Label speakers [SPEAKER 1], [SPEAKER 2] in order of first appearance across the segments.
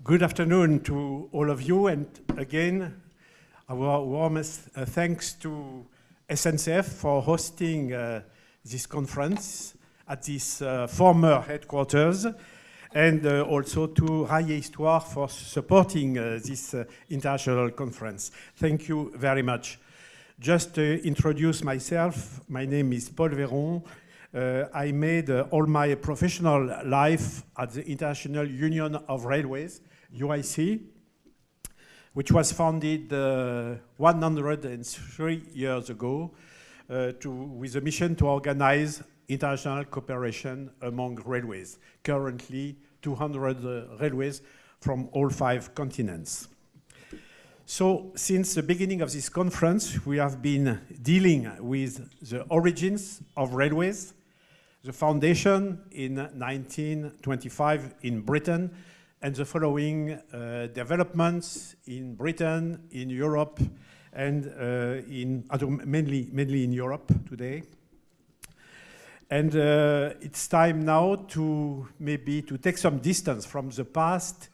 [SPEAKER 1] Good afternoon to all of you, and again, our warmest thanks to SNCF for hosting this conference at this former headquarters, and also to histoire for supporting this international conference. Thank you very much. Just to introduce myself, my name is Paul Veron. I made all my professional life at the International Union of Railways, UIC, which was founded 103 years ago with a mission to organize international cooperation among railways. Currently, 200 railways from all 5 continents. So, since the beginning of this conference, we have been dealing with the origins of railways, the foundation in 1925 in Britain, and the following developments in Britain, in Europe, and mainly in Europe today. And it's time now to maybe to take some distance from the past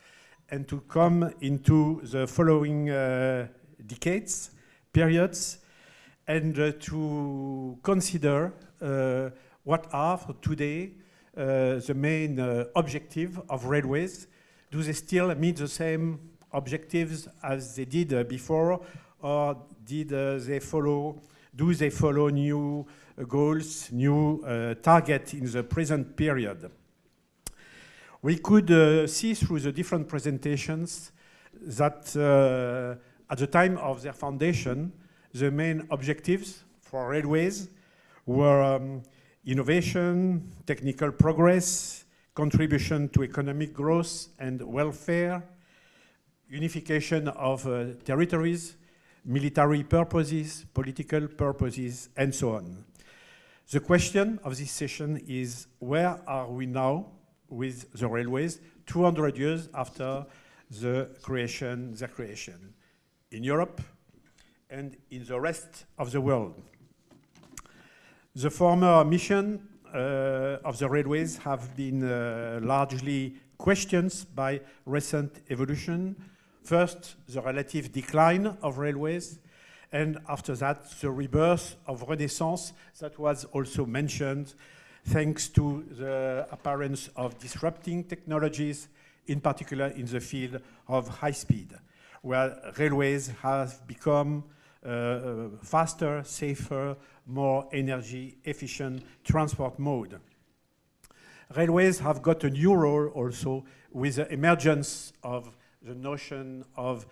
[SPEAKER 1] and to come into the following decades, periods, and to consider what are for today the main objective of railways. Do they still meet the same objectives as they did before, or do they follow new goals, new targets in the present period? We could see through the different presentations that at the time of their foundation, the main objectives for railways were innovation, technical progress, contribution to economic growth and welfare, unification of territories, military purposes, political purposes, and so on. The question of this session is, where are we now with the railways 200 years after their creation in Europe and in the rest of the world? The former mission of the railways have been largely questioned by recent evolution. First, the relative decline of railways, and after that, the rebirth of Renaissance that was also mentioned, thanks to the appearance of disrupting technologies, in particular in the field of high speed, where railways have become faster, safer, more energy efficient transport mode. Railways have got a new role also with the emergence of the notion of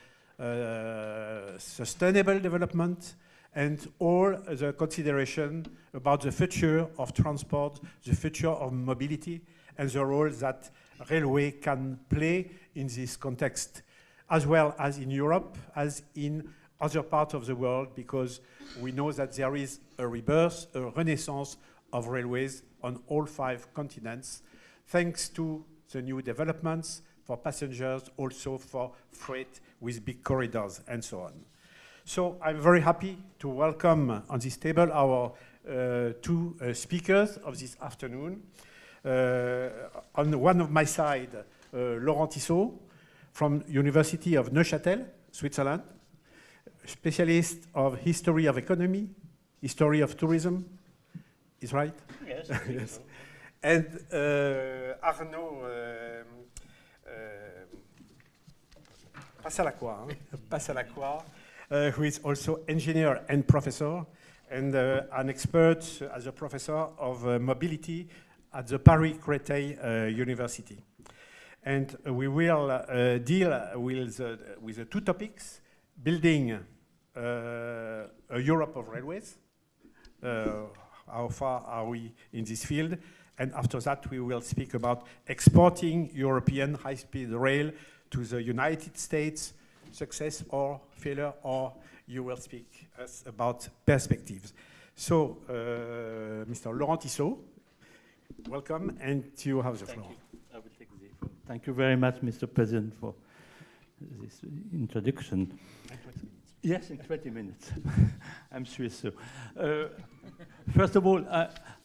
[SPEAKER 1] sustainable development and all the consideration about the future of transport, the future of mobility, and the role that railway can play in this context, as well as in Europe, as in other parts of the world, because we know that there is a rebirth, a renaissance of railways on all 5 continents, thanks to the new developments for passengers, also for freight with big corridors and so on. So I'm very happy to welcome on this table our 2 speakers of this afternoon. On one of my side, Laurent Tissot from University of Neuchatel, Switzerland, specialist of history of economy, history of tourism, is right?
[SPEAKER 2] Yes.
[SPEAKER 1] Yes. And Arnaud Passalacqua, who is also engineer and professor, and an expert as a professor of mobility at the Paris Est-Créteil University. And we will deal with the 2 topics: building a Europe of railways. How far are we in this field? And after that, we will speak about exporting European high-speed rail to the United States, success or failure, or you will speak us about perspectives. So, Mr. Laurent Tissot, welcome, and you have the floor.
[SPEAKER 2] Thank you. I will take the floor. Thank you very much, Mr. President, for this introduction. Yes, in 20 minutes. I'm sure so. First of all,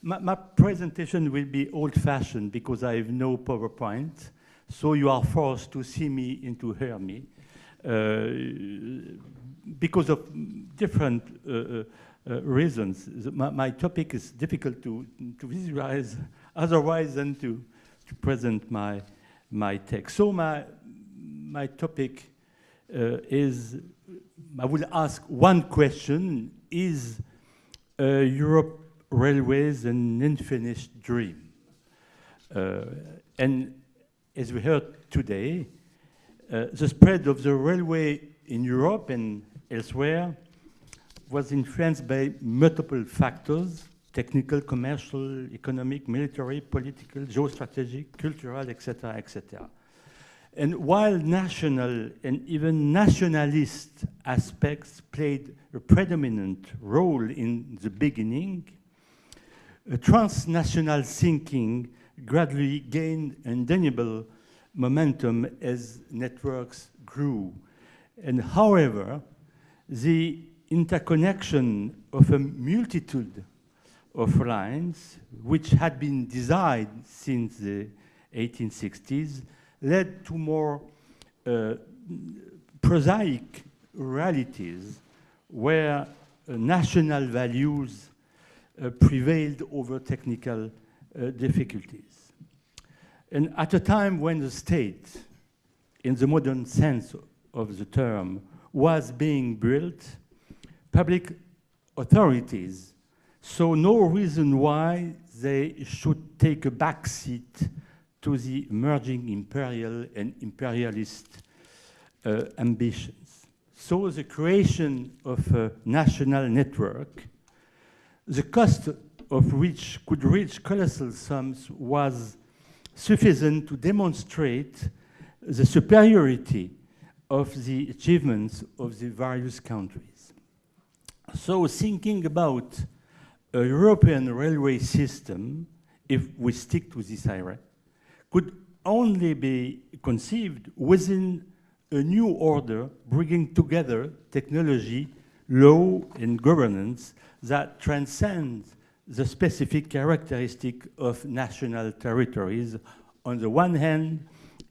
[SPEAKER 2] my presentation will be old-fashioned because I have no PowerPoint. so you are forced to see me and to hear me because of different reasons. My topic is difficult to visualize otherwise than to present my text. So my topic is, I will ask one question: is Europe railways an unfinished dream? And as we heard today, the spread of the railway in Europe and elsewhere was influenced by multiple factors: technical, commercial, economic, military, political, geostrategic, cultural, etc., etc. And while national and even nationalist aspects played a predominant role in the beginning, transnational thinking gradually gained undeniable momentum as networks grew. And however, the interconnection of a multitude of lines, which had been designed since the 1860s, led to more prosaic realities where national values prevailed over technical difficulties. And at a time when the state, in the modern sense of the term, was being built, public authorities saw no reason why they should take a backseat to the emerging imperial and imperialist ambitions. So the creation of a national network, the cost of which could reach colossal sums, was sufficient to demonstrate the superiority of the achievements of the various countries. So thinking about a European railway system, if we stick to this IRHA, could only be conceived within a new order bringing together technology, law, and governance that transcends the specific characteristic of national territories on the one hand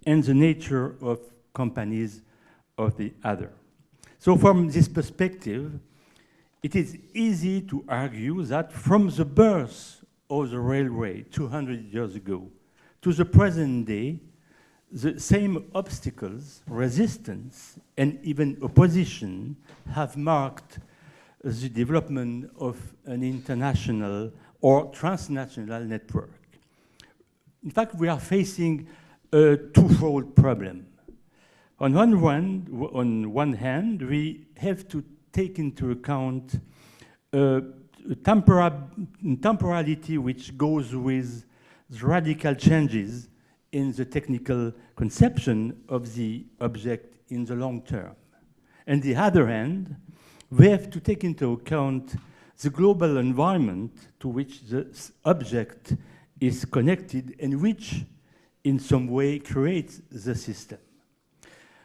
[SPEAKER 2] and the nature of companies of the other. So from this perspective, it is easy to argue that from the birth of the railway 200 years ago to the present day, the same obstacles, resistance, and even opposition have marked the development of an international or transnational network. In fact, we are facing a twofold problem. On one hand, we have to take into account temporality which goes with the radical changes in the technical conception of the object in the long term. On the other hand, we have to take into account the global environment to which the object is connected and which in some way creates the system.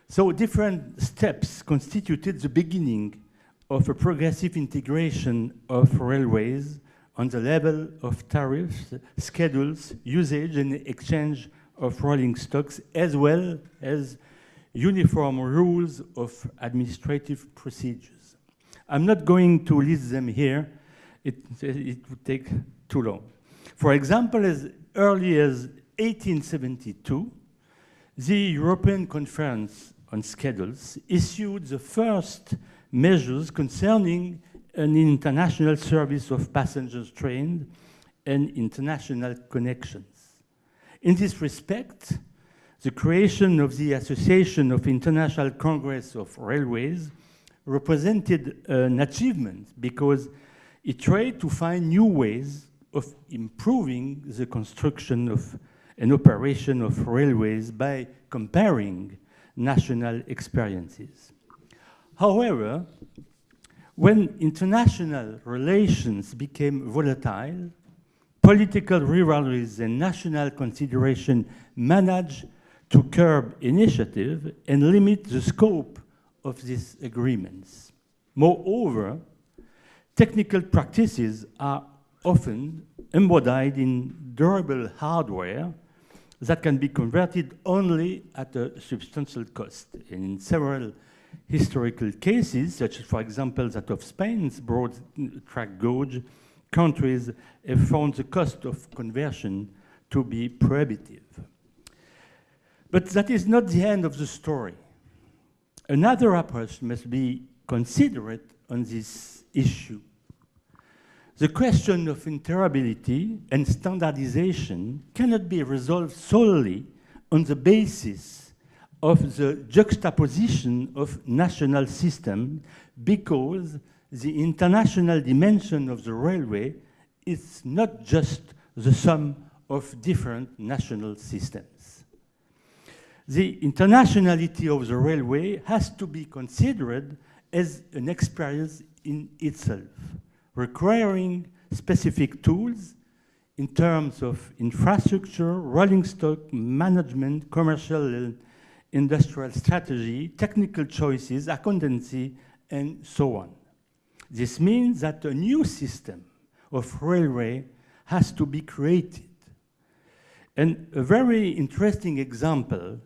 [SPEAKER 2] So different steps constituted the beginning of a progressive integration of railways on the level of tariffs, schedules, usage, and exchange of rolling stocks, as well as uniform rules of administrative procedures. I'm not going to list them here. It would take too long. For example, as early as 1872, the European Conference on Schedules issued the first measures concerning an international service of passengers trains and international connections. In this respect, the creation of the Association of International Congress of Railways represented an achievement because it tried to find new ways of improving the construction of an operation of railways by comparing national experiences. However, when international relations became volatile, political rivalries and national consideration managed to curb initiative and limit the scope of these agreements. Moreover, technical practices are often embodied in durable hardware that can be converted only at a substantial cost. And in several historical cases, such as, for example, that of Spain's broad track gauge, countries have found the cost of conversion to be prohibitive. But that is not the end of the story. Another approach must be considered on this issue. The question of interoperability and standardization cannot be resolved solely on the basis of the juxtaposition of national systems, because the international dimension of the railway is not just the sum of different national systems. The internationality of the railway has to be considered as an experience in itself, requiring specific tools in terms of infrastructure, rolling stock, management, commercial and industrial strategy, technical choices, accountancy, and so on. This means that a new system of railway has to be created. And a very interesting example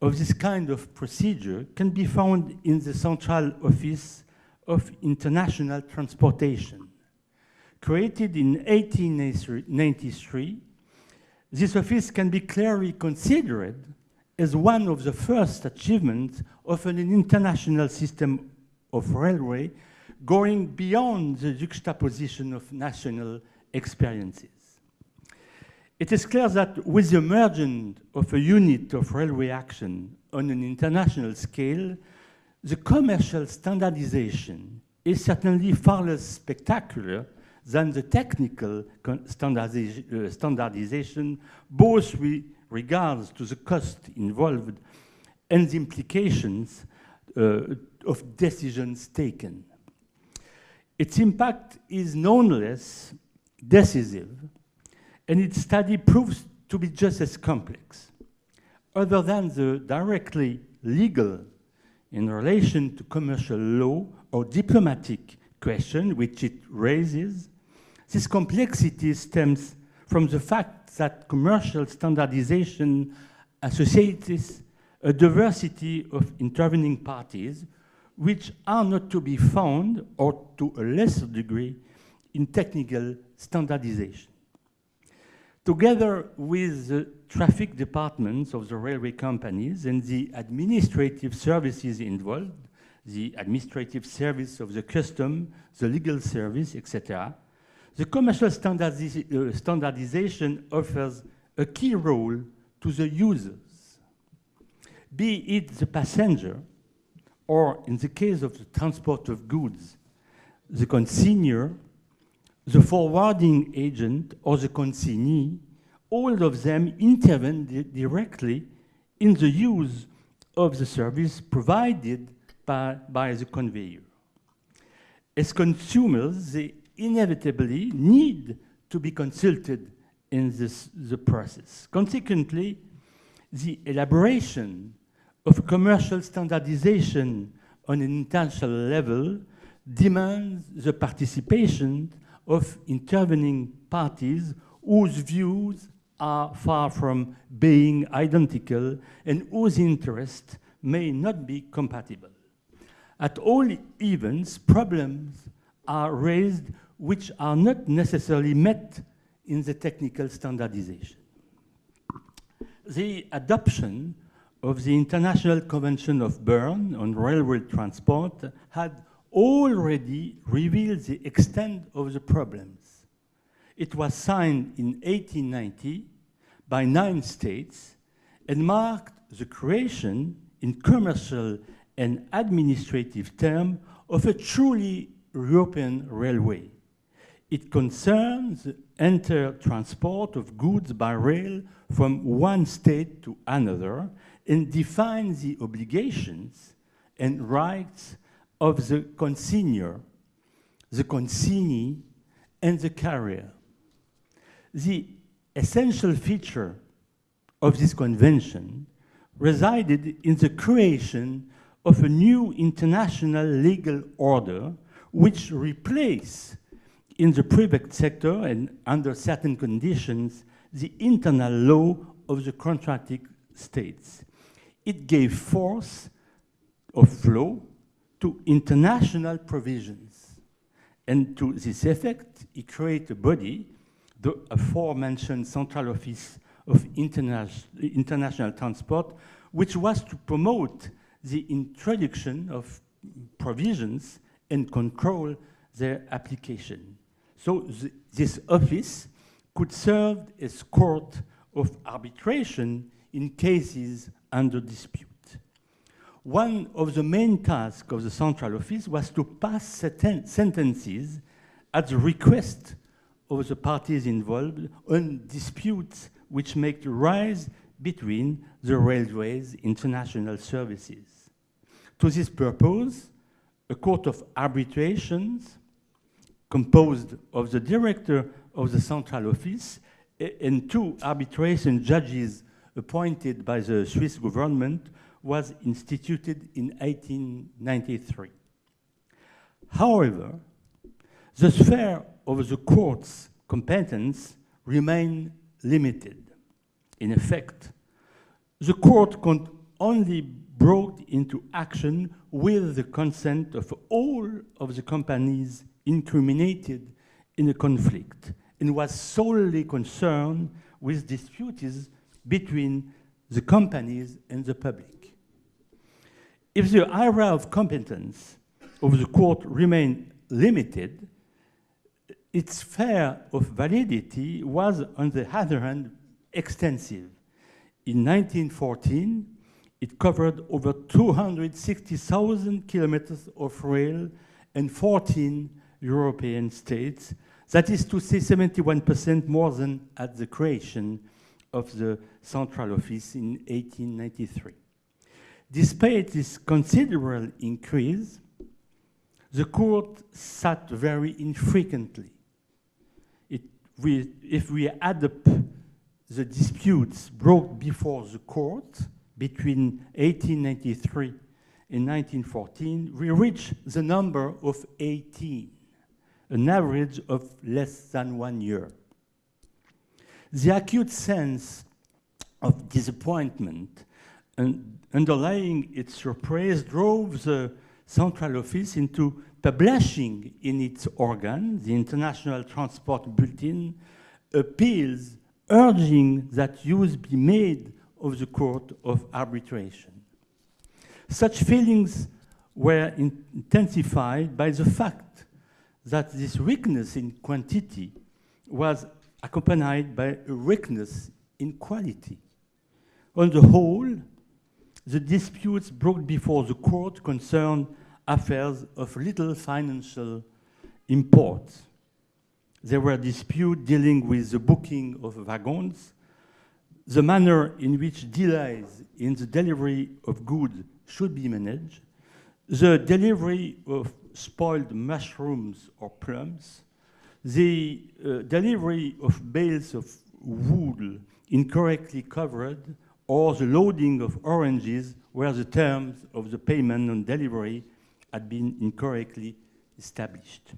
[SPEAKER 2] of this kind of procedure can be found in the Central Office of International Transportation. Created in 1893, this office can be clearly considered as one of the first achievements of an international system of railway going beyond the juxtaposition of national experiences. It is clear that with the emergence of a unit of railway action on an international scale, the commercial standardization is certainly far less spectacular than the technical standardization, both with regards to the cost involved and the implications of decisions taken. Its impact is nonetheless decisive, and its study proves to be just as complex. Other than the directly legal in relation to commercial law or diplomatic question which it raises, this complexity stems from the fact that commercial standardization associates a diversity of intervening parties which are not to be found, or to a lesser degree, in technical standardization. Together with the traffic departments of the railway companies and the administrative services involved, the administrative service of the custom, the legal service, etc., the commercial standardization offers a key role to the users, be it the passenger, or in the case of the transport of goods, the consignor, the forwarding agent, or the consignee. All of them intervene directly in the use of the service provided by the conveyor. As consumers, they inevitably need to be consulted in the process. Consequently, the elaboration of commercial standardization on an international level demands the participation of intervening parties whose views are far from being identical and whose interests may not be compatible. At all events, problems are raised which are not necessarily met in the technical standardization. The adoption of the International Convention of Bern on railway transport had already revealed the extent of the problems. It was signed in 1890 by 9 states and marked the creation, in commercial and administrative terms, of a truly European railway. It concerns the inter-transport of goods by rail from one state to another and defines the obligations and rights of the consignor, the consignee, and the carrier. The essential feature of this convention resided in the creation of a new international legal order which replaced, in the private sector and under certain conditions, the internal law of the contracting states. It gave force of flow to international provisions. And to this effect, it created a body, the aforementioned Central Office of International Transport, which was to promote the introduction of provisions and control their application. So this office could serve as court of arbitration in cases under dispute. One of the main tasks of the Central Office was to pass sentences at the request of the parties involved on disputes which may arise between the railways' international services. To this purpose, a court of arbitrations composed of the director of the Central Office and 2 arbitration judges appointed by the Swiss government was instituted in 1893. However, the sphere of the court's competence remained limited. In effect, the court could only brought into action with the consent of all of the companies incriminated in a conflict and was solely concerned with disputes between the companies and the public. If the area of competence of the court remained limited, its sphere of validity was, on the other hand, extensive. In 1914, it covered over 260,000 kilometers of rail and 14 European states. That is to say 71% more than at the creation of the Central Office in 1893. Despite this considerable increase, the court sat very infrequently. If we add up the disputes brought before the court between 1893 and 1914, we reach the number of 18, an average of less than 1 year. The acute sense of disappointment and underlying its surprise drove the Central Office into publishing in its organ, the International Transport Bulletin, appeals urging that use be made of the Court of Arbitration. Such feelings were intensified by the fact that this weakness in quantity was accompanied by a weakness in quality. On the whole, the disputes brought before the court concerned affairs of little financial import. There were disputes dealing with the booking of wagons, the manner in which delays in the delivery of goods should be managed, the delivery of spoiled mushrooms or plums, the delivery of bales of wool incorrectly covered, or the loading of oranges where the terms of the payment on delivery had been incorrectly established.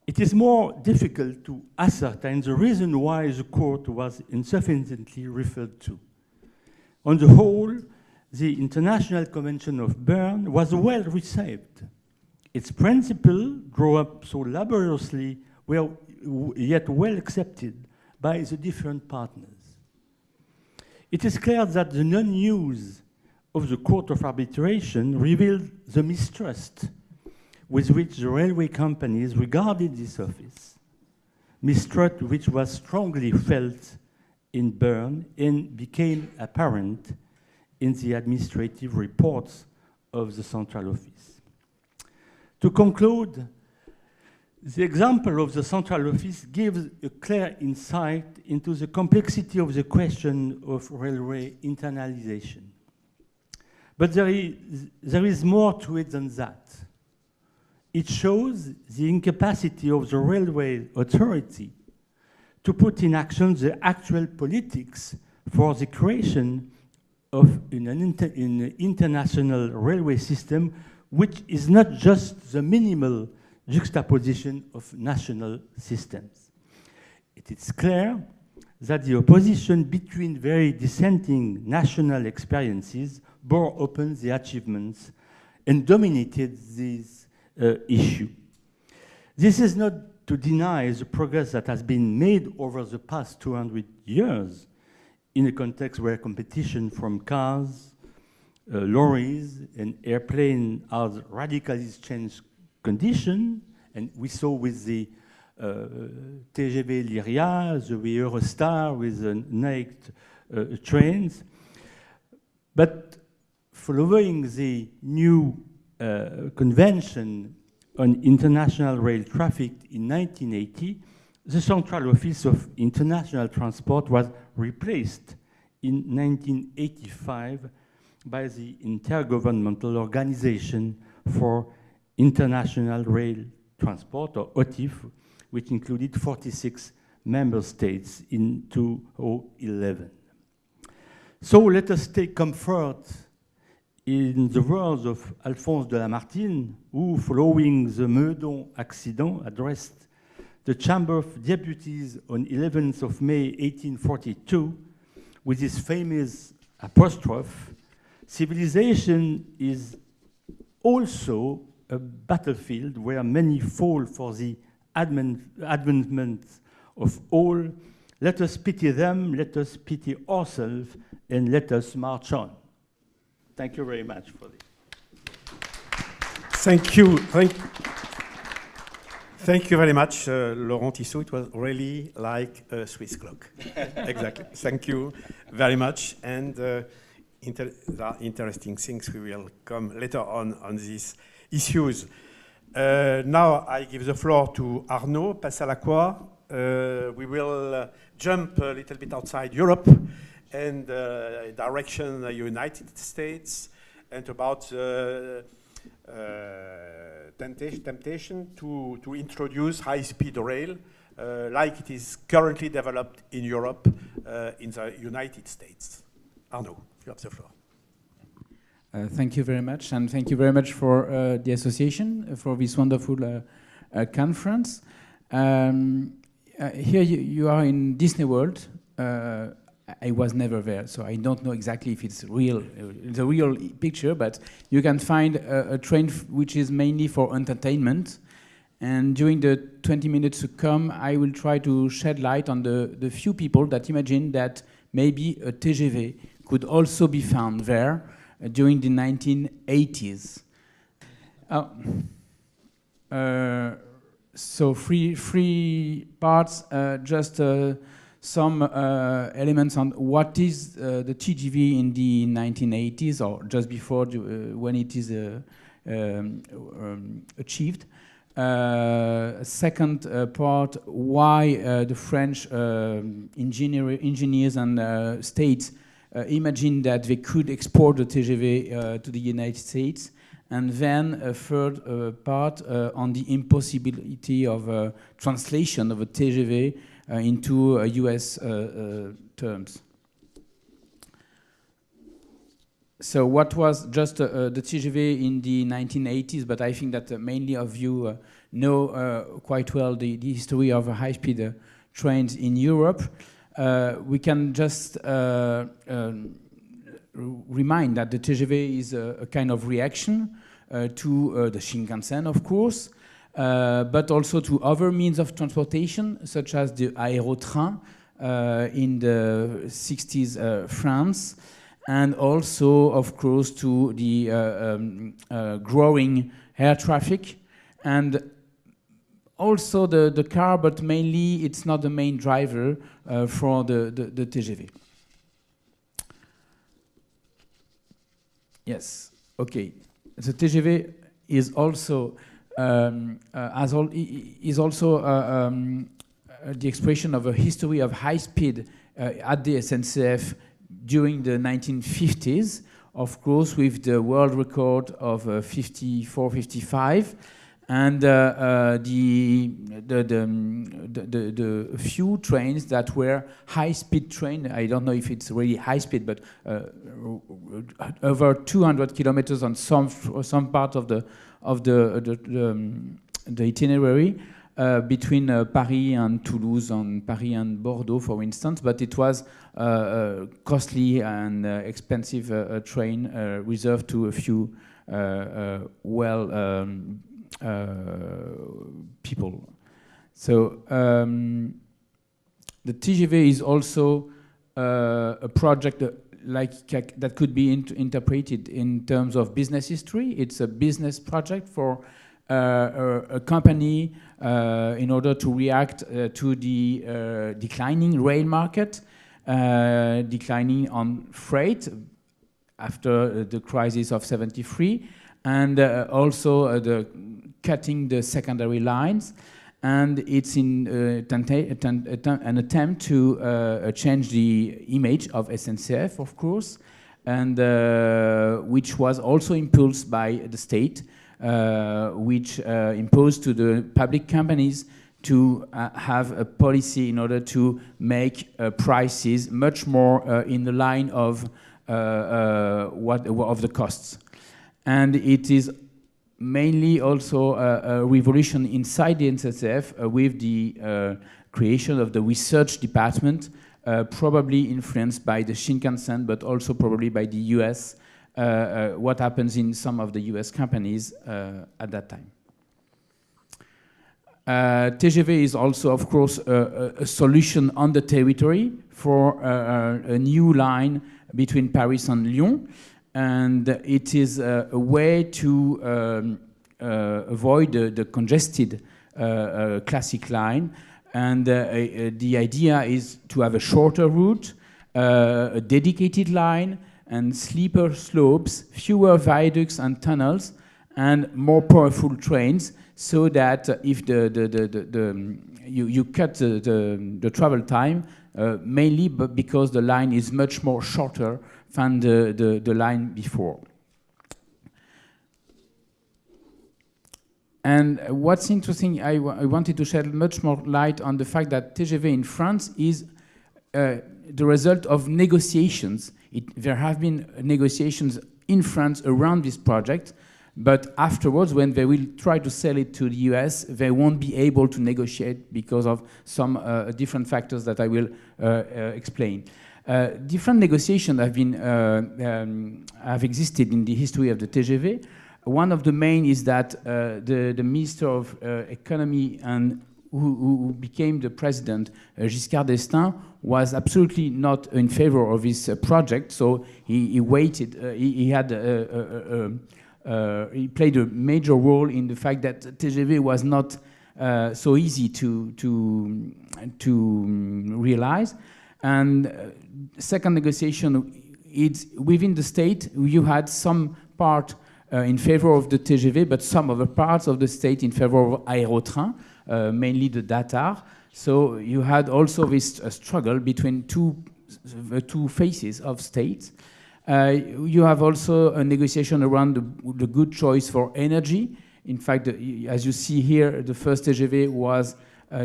[SPEAKER 2] It is more difficult to ascertain the reason why the court was insufficiently referred to. On the whole, the International Convention of Bern was well received. Its principles, drawn up so laboriously, were yet well accepted by the different partners. It is clear that the non-use of the Court of Arbitration revealed the mistrust with which the railway companies regarded this office, mistrust which was strongly felt in Bern and became apparent in the administrative reports of the Central Office. To conclude, the example of the Central Office gives a clear insight into the complexity of the question of railway internalization. But there is more to it than that. It shows the incapacity of the railway authority to put in action the actual politics for the creation of an international railway system, which is not just the minimal juxtaposition of national systems. It is clear that the opposition between very dissenting national experiences bore open the achievements and dominated this issue. This is not to deny the progress that has been made over the past 200 years in a context where competition from cars, lorries, and airplanes has radically changed conditions, and we saw with the TGV Lyria, the Eurostar with the night trains. But following the new convention on international rail traffic in 1980, the Central Office of International Transport was replaced in 1985 by the Intergovernmental Organization for International Rail Transport, or OTIF, which included 46 member states in 2011. So let us take comfort in the words of Alphonse de Lamartine, who, following the Meudon accident, addressed the Chamber of Deputies on 11th of May 1842 with his famous apostrophe: civilization is also a battlefield where many fall for the advancement of all. Let us pity them, let us pity ourselves, and let us march on. Thank you very much for this.
[SPEAKER 1] Thank you. Thank you very much, Laurent Tissot. It was really like a Swiss clock. Exactly. Thank you very much. And there are interesting things we will come later on these issues. Now I give the floor to Arnaud Passalacqua. We will jump a little bit outside Europe and direction the United States, and about temptation to introduce high-speed rail like it is currently developed in Europe, in the United States. Arnaud, you have the floor.
[SPEAKER 3] Thank you very much, and thank you very much for the association for this wonderful conference. Here you are in Disney World. I was never there, so I don't know exactly if it's real, the real picture, but you can find a train which is mainly for entertainment. And during the 20 minutes to come, I will try to shed light on the few people that imagine that maybe a TGV could also be found there during the 1980s. So three parts, just some elements on what is the TGV in the 1980s, or just before when it is achieved. Second part, why the French engineers and states imagined that they could export the TGV to the United States. And then a third part on the impossibility of translation of a TGV into US terms. So what was just the TGV in the 1980s, but I think that many of you know quite well the history of high-speed trains in Europe. We can just remind that the TGV is a kind of reaction to the Shinkansen, of course, but also to other means of transportation, such as the aérotrain in the 60s France, and also, of course, to the growing air traffic, and also the car, but mainly it's not the main driver for the TGV. Yes, okay. The TGV is also the expression of a history of high speed at the SNCF during the 1950s, of course, with the world record of 54-55, and the few trains that were high-speed trains. I don't know if it's really high-speed, but over 200 kilometers on some part of the itinerary, between Paris and Toulouse, and Paris and Bordeaux, for instance, but it was a costly and expensive train reserved to a few people. So the TGV is also a project that could be interpreted in terms of business history. It's a business project for a company in order to react to the declining rail market, declining on freight after the crisis of '73, and also cutting the secondary lines. And it's in an attempt to change the image of SNCF, of course, and which was also impulsed by the state, which imposed to the public companies to have a policy in order to make prices much more in the line of the costs. And it is mainly also a revolution inside the SNCF with the creation of the research department, probably influenced by the Shinkansen, but also probably by the US, what happens in some of the US companies at that time. TGV is also, of course, a solution on the territory for a new line between Paris and Lyon. And it is a way to avoid the congested classic line. And the idea is to have a shorter route, a dedicated line, and steeper slopes, fewer viaducts and tunnels, and more powerful trains, so that if you cut the travel time, mainly because the line is much more shorter than the line before. And what's interesting, I wanted to shed much more light on the fact that TGV in France is the result of negotiations. There have been negotiations in France around this project, but afterwards, when they will try to sell it to the US, they won't be able to negotiate because of some different factors that I will explain. Different negotiations have existed in the history of the TGV. One of the main is that the Minister of Economy and who became the president, Giscard d'Estaing, was absolutely not in favor of this project. So he waited. He played a major role in the fact that TGV was not so easy to realize. And second negotiation, it's within the state. You had some part in favor of the TGV, but some other parts of the state in favor of aérotrain, mainly the Datar. So you had also this struggle between two faces of states. You have also a negotiation around the good choice for energy. In fact, as you see here, the first TGV was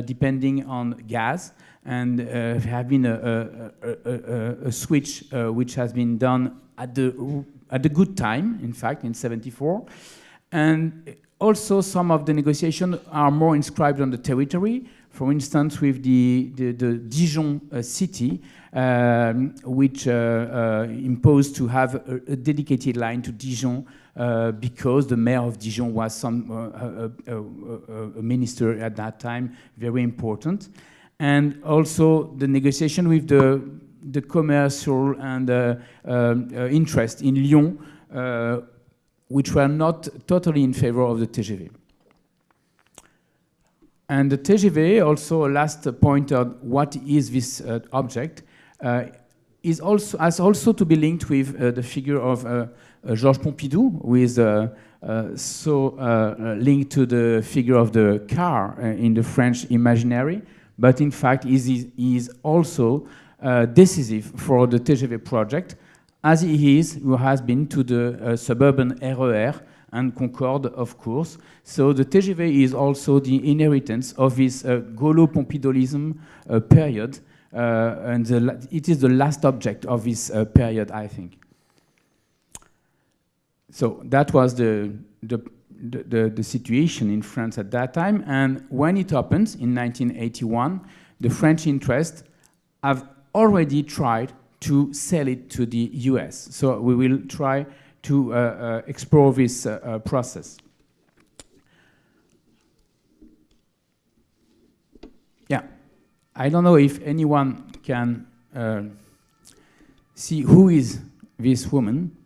[SPEAKER 3] depending on gas, and there have been a switch which has been done at the good time, in fact, in '74. And also some of the negotiations are more inscribed on the territory. For instance, with the Dijon city, which imposed to have a dedicated line to Dijon because the mayor of Dijon was a minister at that time, very important. And also the negotiation with the commercial and interest in Lyon, which were not totally in favor of the TGV. And the TGV, also a last point on what is this object, has also to be linked with the figure of Georges Pompidou, who is linked to the figure of the car in the French imaginary, but in fact is also decisive for the TGV project, as he has been to the suburban RER and Concorde, of course. So the TGV is also the inheritance of this Gaulo-Pompidolism period, and it is the last object of this period, I think. So that was the the situation in France at that time. And when it happened in 1981, the French interests have already tried to sell it to the US. So we will try to explore this process. Yeah, I don't know if anyone can see who is this woman.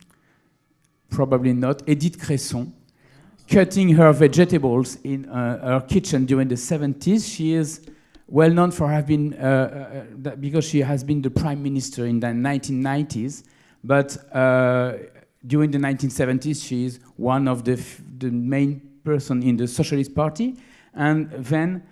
[SPEAKER 3] Probably not. Edith Cresson, cutting her vegetables in her kitchen during the 70s. She is well known for having, because she has been the prime minister in the 1990s, but during the 1970s, she is one of the main person in the Socialist Party, and then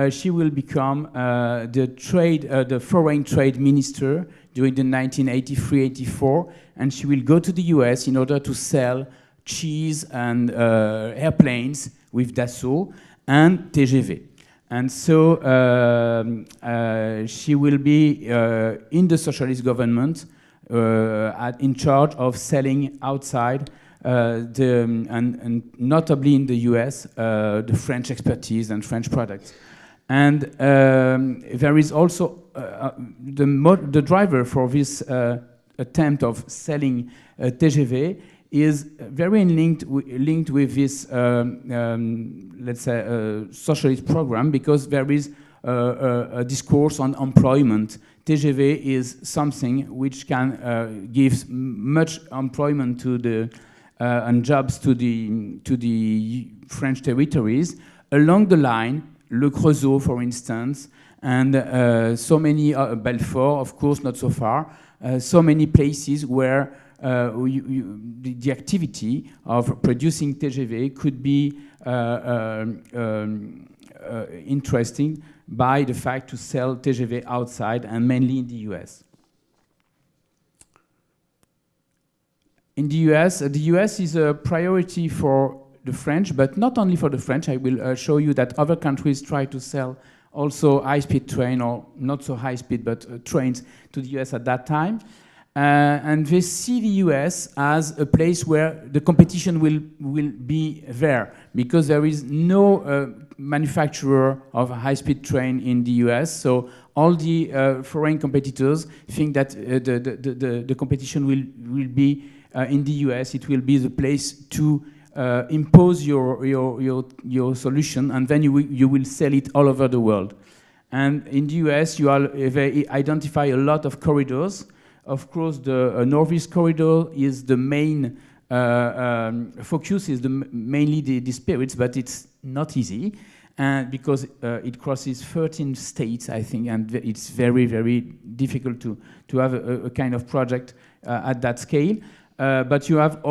[SPEAKER 3] she will become the foreign trade minister during the 1983-84, and she will go to the US in order to sell cheese and airplanes with Dassault and TGV. And so she will be in the socialist government in charge of selling outside and notably in the US, the French expertise and French products. And there is also the driver for this attempt of selling TGV is very linked with this, let's say, socialist program, because there is a discourse on employment. TGV is something which can give much employment to the and jobs to the French territories along the line. Le Creusot, for instance, and so many, Belfort, of course, not so far, so many places where the activity of producing TGV could be interesting by the fact to sell TGV outside and mainly in the US. In the US is a priority for the French, but not only for the French. I will show you that other countries try to sell also high-speed train, or not so high-speed, but trains to the US at that time. And they see the US as a place where the competition will be there, because there is no manufacturer of a high-speed train in the US. So all the foreign competitors think that the competition will be in the US. It will be the place to impose your solution, and then you will sell it all over the world. And in the US, they identify a lot of corridors. Of course, the Northeast Corridor is the main focus, is mainly the spirits, but it's not easy, because it crosses 13 states, I think, and it's very, very difficult to have a kind of project at that scale. But you have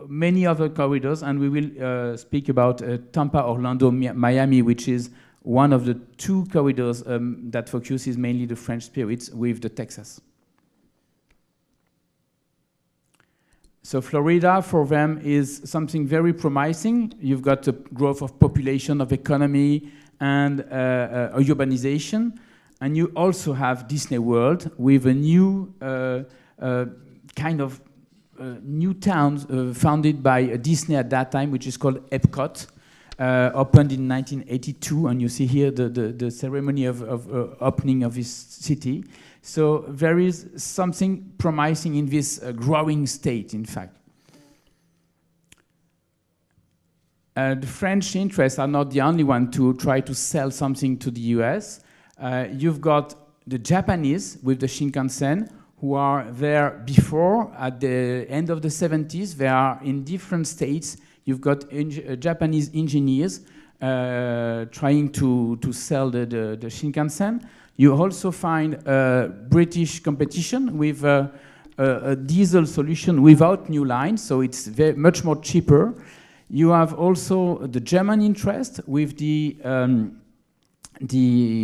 [SPEAKER 3] many other corridors, and we will speak about Tampa, Orlando, Miami, which is one of the two corridors that focuses mainly the French spirits with the Texas. So Florida, for them, is something very promising. You've got the growth of population, of economy, and urbanization. And you also have Disney World with a new kind of new town founded by Disney at that time, which is called Epcot, opened in 1982. And you see here the ceremony of opening of this city. So there is something promising in this growing state, in fact. The French interests are not the only one to try to sell something to the US. You've got the Japanese with the Shinkansen, who are there before, at the end of the 70s. They are in different states. You've got Japanese engineers trying to sell the Shinkansen. You also find British competition with a diesel solution without new lines, so it's much more cheaper. You have also the German interest with the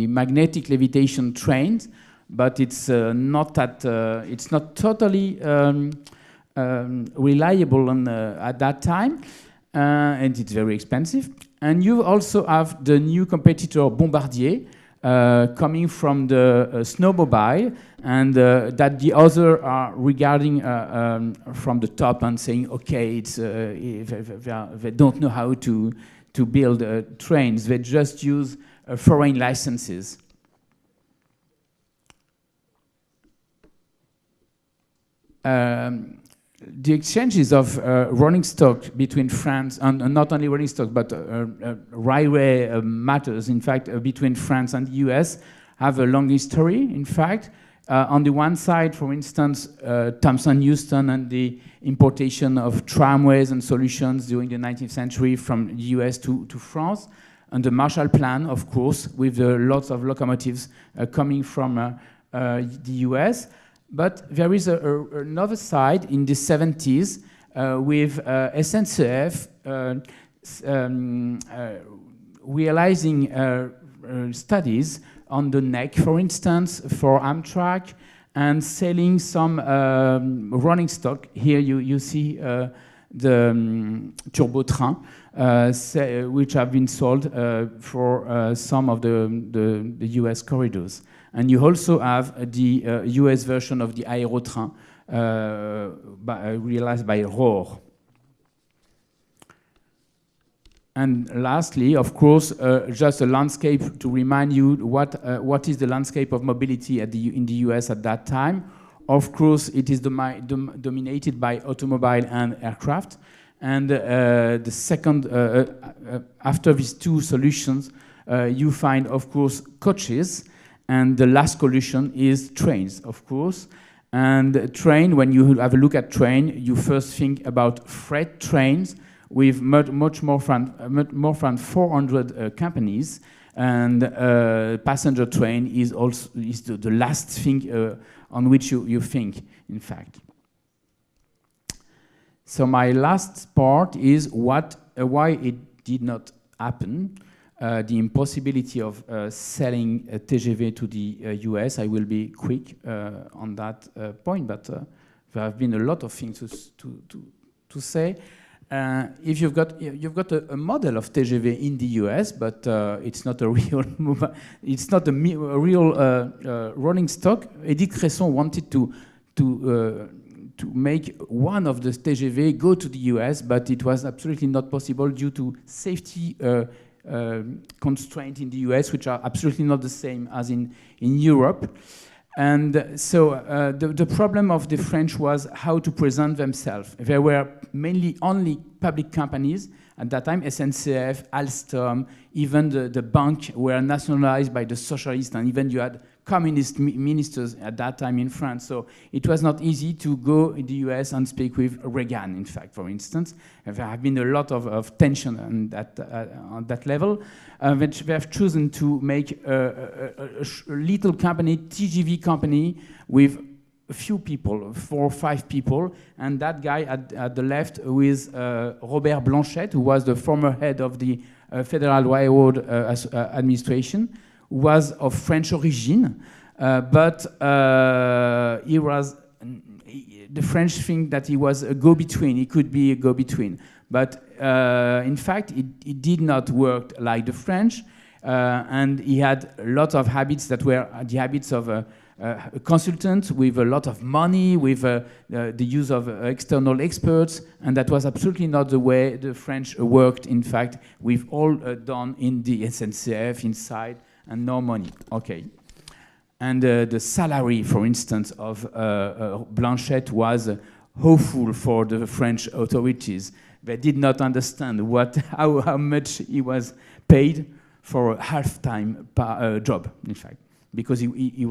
[SPEAKER 3] magnetic levitation trains, but it's not totally reliable at that time, and it's very expensive. And you also have the new competitor Bombardier, coming from the snowmobile, and that the other are regarding from the top and saying, okay, it's, they don't know how to build trains. They just use foreign licenses. The exchanges of rolling stock between France, and not only rolling stock, but railway matters, in fact, between France and the US, have a long history, in fact. On the one side, for instance, Thomson Houston and the importation of tramways and solutions during the 19th century from the US to France, and the Marshall Plan, of course, with lots of locomotives coming from the US. But there is another side in the 70s with SNCF realizing studies on the neck, for instance, for Amtrak, and selling some rolling stock. Here you see the turbo train, which have been sold for some of the US corridors. And you also have the US version of the aérotrain realized by Rohr. And lastly, of course, just a landscape to remind you what is the landscape of mobility in the US at that time. Of course, it is dominated by automobile and aircraft. And the second, after these two solutions, you find, of course, coaches. And the last solution is trains, of course. And train, when you have a look at train, you first think about freight trains with much more than 400 companies. And passenger train is also the last thing on which you think, in fact. So my last part is why it did not happen. The impossibility of selling a TGV to the US. I will be quick on that point, but there have been a lot of things to say. If you've got a model of TGV in the US, but it's not a real it's not a real rolling stock. Edith Cresson wanted to make one of the TGV go to the US, but it was absolutely not possible due to safety constraints in the US, which are absolutely not the same as in Europe. And so the problem of the French was how to present themselves. There were mainly only public companies at that time, SNCF, Alstom, even the bank were nationalized by the socialists, and even you had communist ministers at that time in France. So it was not easy to go in the US and speak with Reagan, in fact, for instance. There have been a lot of tension on that level, which they have chosen to make a little company, TGV company, with a few people, 4 or 5 people, and that guy at the left with Robert Blanchet, who was the former head of the Federal Railroad Administration, was of French origin, but he was, the French think that he was a go-between, he could be a go-between. But in fact, it did not work like the French, and he had a lot of habits that were the habits of a consultant with a lot of money, with the use of external experts, and that was absolutely not the way the French worked, in fact, with all done in the SNCF inside, and no money. Okay. And the salary, for instance, of Blanchet was awful for the French authorities. They did not understand how much he was paid for a half-time job, in fact, because he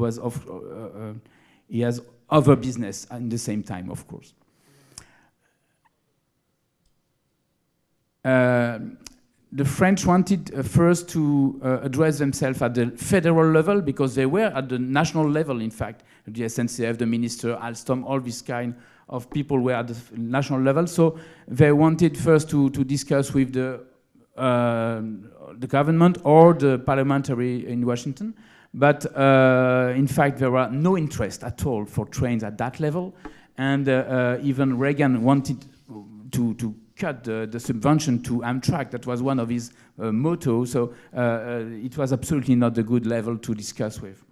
[SPEAKER 3] has other business at the same time, of course. The French wanted first to address themselves at the federal level, because they were at the national level, in fact. The SNCF, the minister, Alstom, all these kind of people were at the national level. So they wanted first to discuss with the government or the parliamentary in Washington. But in fact, there was no interest at all for trains at that level. And even Reagan wanted to cut the subvention to Amtrak. That was one of his mottos. So it was absolutely not a good level to discuss with.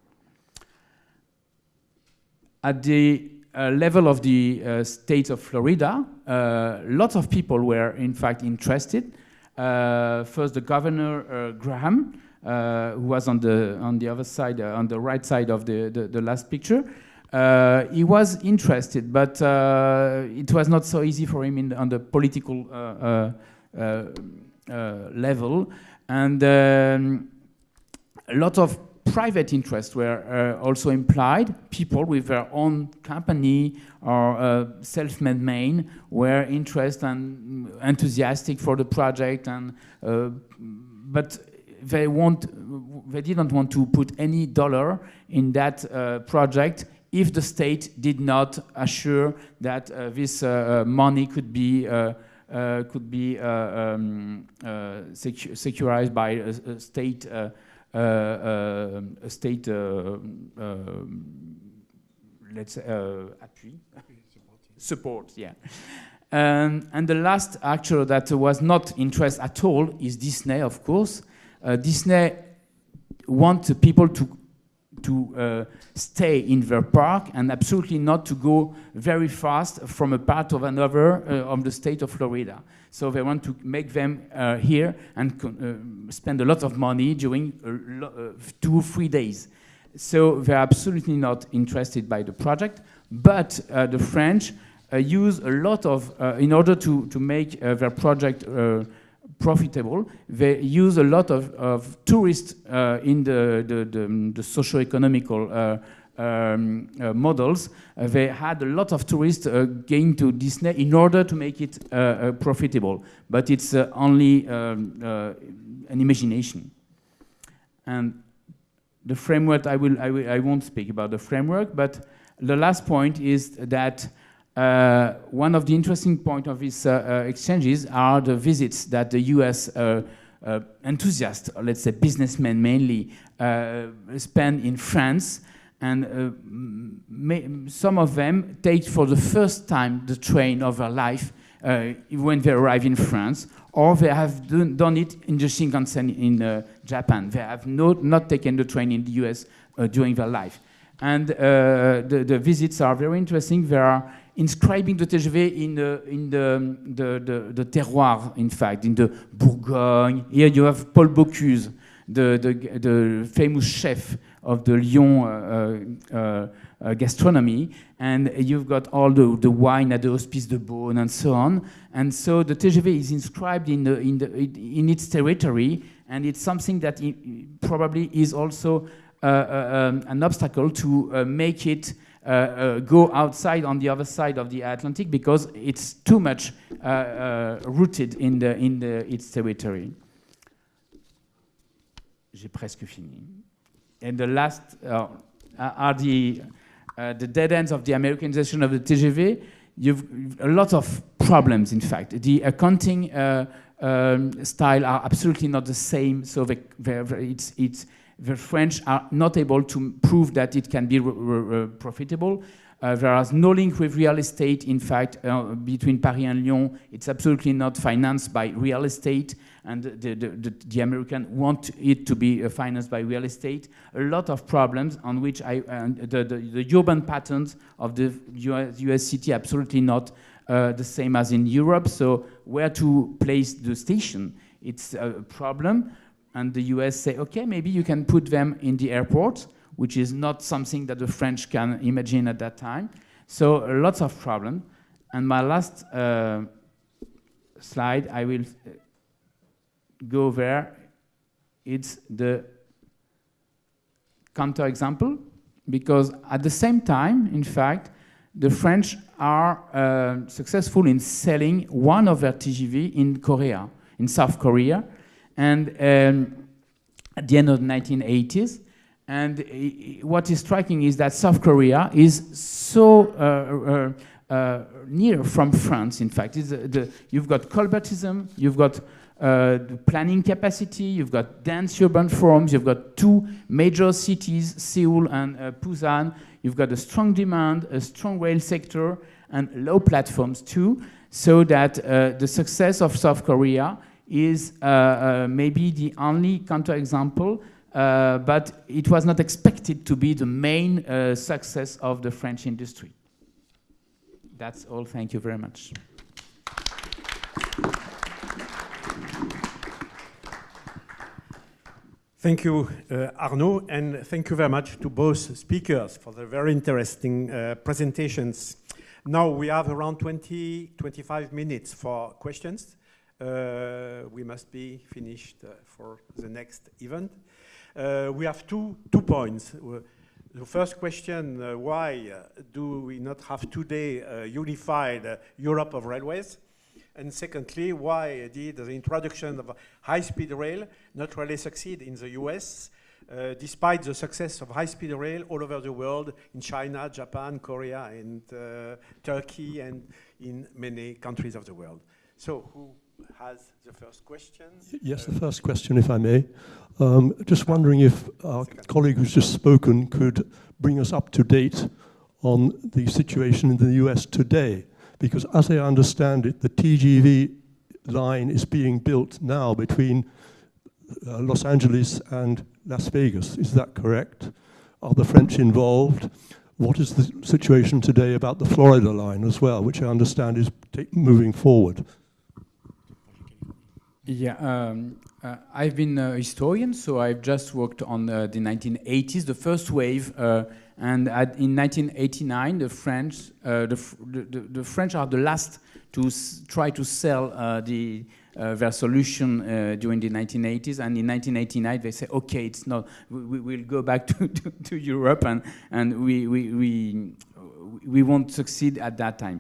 [SPEAKER 3] At the level of the state of Florida, lots of people were in fact interested. First, the governor Graham, who was on the other side, on the right side of the last picture. He was interested, but it was not so easy for him on the political level, and a lot of private interests were also implied. People with their own company or self-made man were interested and enthusiastic for the project, and but they didn't want to put any dollar in that project if the state did not assure that this money could be secured by a state let's say appui, support, yeah. And the last actor that was not interested at all is Disney, of course. Disney wants people to stay in their park and absolutely not to go very fast from a part of another of the state of Florida. So they want to make them here and spend a lot of money during 2 or 3 days. So they're absolutely not interested by the project, but the French use a lot of, in order to make their project profitable, they use a lot of tourists in the socio-economical models. They had a lot of tourists going to Disney in order to make it profitable, but it's only an imagination. And the framework, I won't speak about the framework, but the last point is that one of the interesting points of these exchanges are the visits that the US enthusiasts, let's say businessmen mainly, spend in France. And some of them take for the first time the train of their life when they arrive in France, or they have done it in the Shinkansen in Japan. They have not taken the train in the US during their life. And the visits are very interesting. They are inscribing the TGV in the terroir, in fact, in the Bourgogne. Here you have Paul Bocuse, the famous chef of the Lyon gastronomy, and you've got all the wine at the Hospice de Beaune and so on. And so the TGV is inscribed in its territory, and it's something that probably is also an obstacle to make it go outside on the other side of the Atlantic, because it's too much rooted in its territory. J'ai presque fini. And the last are the dead ends of the Americanization of the TGV. You've a lot of problems, in fact. The accounting style are absolutely not the same, so the French are not able to prove that it can be profitable. There is no link with real estate. In fact, between Paris and Lyon, it's absolutely not financed by real estate, and the Americans want it to be financed by real estate. A lot of problems on which the urban patterns of the US city absolutely not the same as in Europe. So where to place the station, it's a problem. And the US say, okay, maybe you can put them in the airport, which is not something that the French can imagine at that time. So lots of problems. And my last slide, I will go there. It's the counterexample, because at the same time, in fact, the French are successful in selling one of their TGV in Korea, in South Korea, and at the end of the 1980s. And what is striking is that South Korea is so near from France, in fact. You've got Colbertism, you've got the planning capacity, you've got dense urban forms, you've got 2 major cities, Seoul and Busan, you've got a strong demand, a strong rail sector, and low platforms too. so that the success of South Korea is maybe the only counterexample, but it was not expected to be the main success of the French industry. That's all. Thank you very much.
[SPEAKER 1] Thank you, Arnaud, and thank you very much to both speakers for the very interesting presentations. Now we have around 20-25 minutes for questions. We must be finished for the next event. We have two points. The first question, why do we not have today a unified Europe of railways? And secondly, why did the introduction of high-speed rail not really succeed in the US, despite the success of high-speed rail all over the world, in China, Japan, Korea, and Turkey, and in many countries of the world? So who has the first question?
[SPEAKER 4] Yes, the first question, if I may. Just wondering if our colleague who's just spoken could bring us up to date on the situation in the US today. Because as I understand it, the TGV line is being built now between Los Angeles and Las Vegas. Is that correct? Are the French involved? What is the situation today about the Florida line as well, which I understand is moving forward?
[SPEAKER 3] Yeah, I've been a historian, so I've just worked on the 1980s, the first wave, and in 1989, the French are the last to try to sell their solution during the 1980s, and in 1989 they say, okay, it's not. We will go back to Europe, and we won't succeed at that time.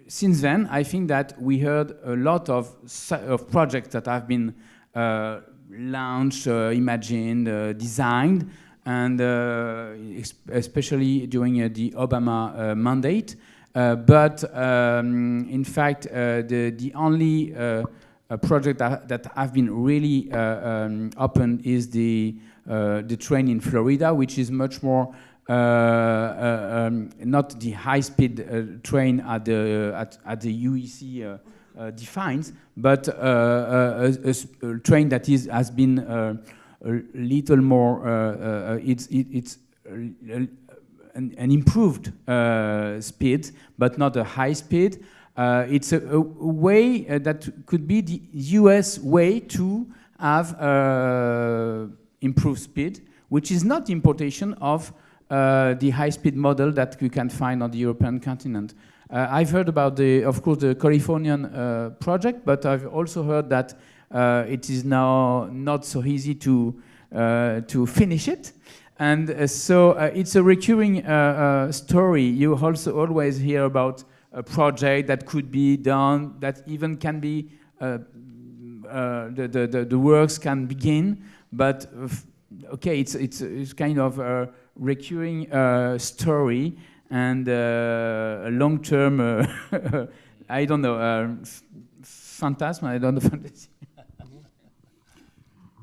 [SPEAKER 3] Since then, I think that we heard a lot of projects that have been launched, imagined, designed, and especially during the Obama mandate. But in fact, the only project that have been really open is the train in Florida, which is much more not the high-speed train at the UEC defines, but a train that has been a little more. It's an improved speed, but not a high speed. It's a way that could be the US way to have improved speed, which is not importation of the high-speed model that we can find on the European continent. I've heard about of course, the Californian project, but I've also heard that it is now not so easy to finish it. And so it's a recurring story. You also always hear about a project that could be done, that even can be, the works can begin, but okay, it's kind of a recurring story and a long-term, I don't know, phantasm, I don't know.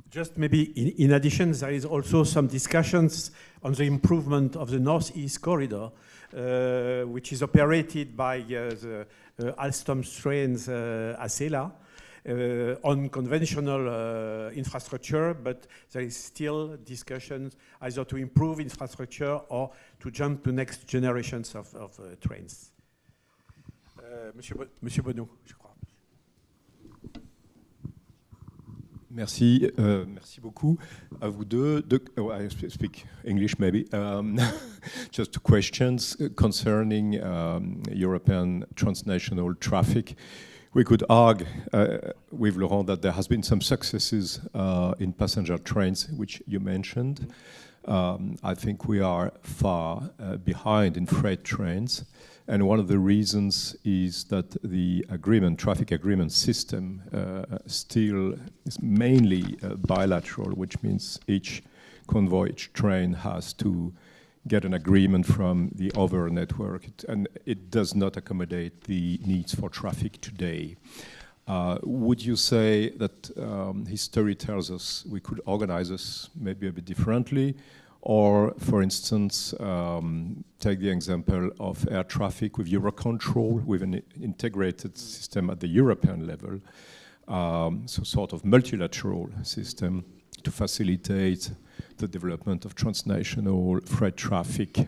[SPEAKER 1] Just maybe in addition, there is also some discussions on the improvement of the Northeast Corridor, which is operated by the Alstom trains Acela, on conventional infrastructure, but there is still discussions either to improve infrastructure or to jump to next generations of trains. Monsieur Bonneau, je crois.
[SPEAKER 5] Merci, merci beaucoup à vous deux. Oh, I speak English maybe. Just two questions concerning European transnational traffic. We could argue with Laurent that there has been some successes in passenger trains, which you mentioned. I think we are far behind in freight trains. And one of the reasons is that the traffic agreement system still is mainly bilateral, which means each convoy, each train has to get an agreement from the other network, and it does not accommodate the needs for traffic today. Would you say that history tells us we could organize this maybe a bit differently, Or, for instance, take the example of air traffic with Eurocontrol, with an integrated system at the European level, so sort of multilateral system to facilitate the development of transnational freight traffic.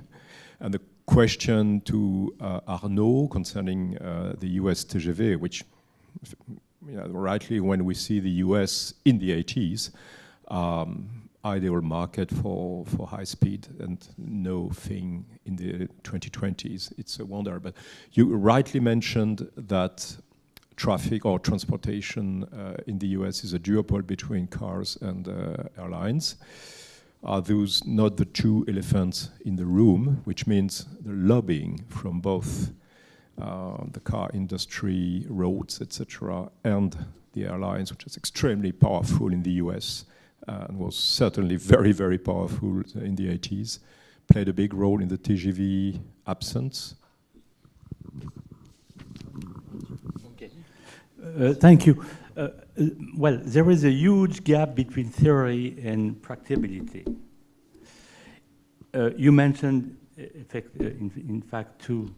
[SPEAKER 5] And the question to Arnaud concerning the US TGV, which rightly when we see the US in the 80s, ideal market for high speed and no thing in the 2020s. It's a wonder. But you rightly mentioned that traffic or transportation in the US is a duopoly between cars and airlines. Are those not the two elephants in the room, which means the lobbying from both the car industry, roads, etc., and the airlines, which is extremely powerful in the US and was certainly very, very powerful in the 80s, played a big role in the TGV absence?
[SPEAKER 2] Okay. Thank you. Well, there is a huge gap between theory and practicability. You mentioned, in fact, two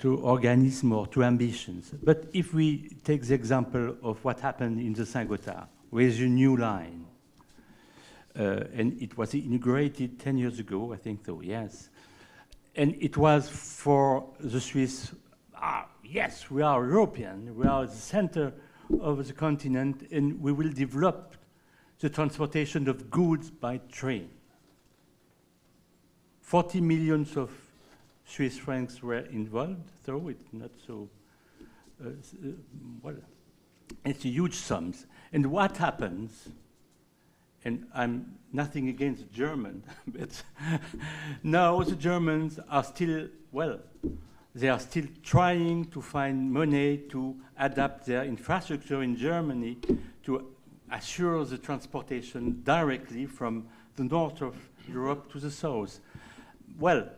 [SPEAKER 2] organisms or two ambitions. But if we take the example of what happened in the Saint-Gothard with a new line, and it was inaugurated 10 years ago, I think so, yes. And it was for the Swiss, yes, we are European, we are the center of the continent, and we will develop the transportation of goods by train. 40 million of Swiss francs were involved, so it's not so, well, it's a huge sums. And what happens, and I'm nothing against German, but now the Germans are still, well, they are still trying to find money to adapt their infrastructure in Germany to assure the transportation directly from the north of Europe to the south. Well,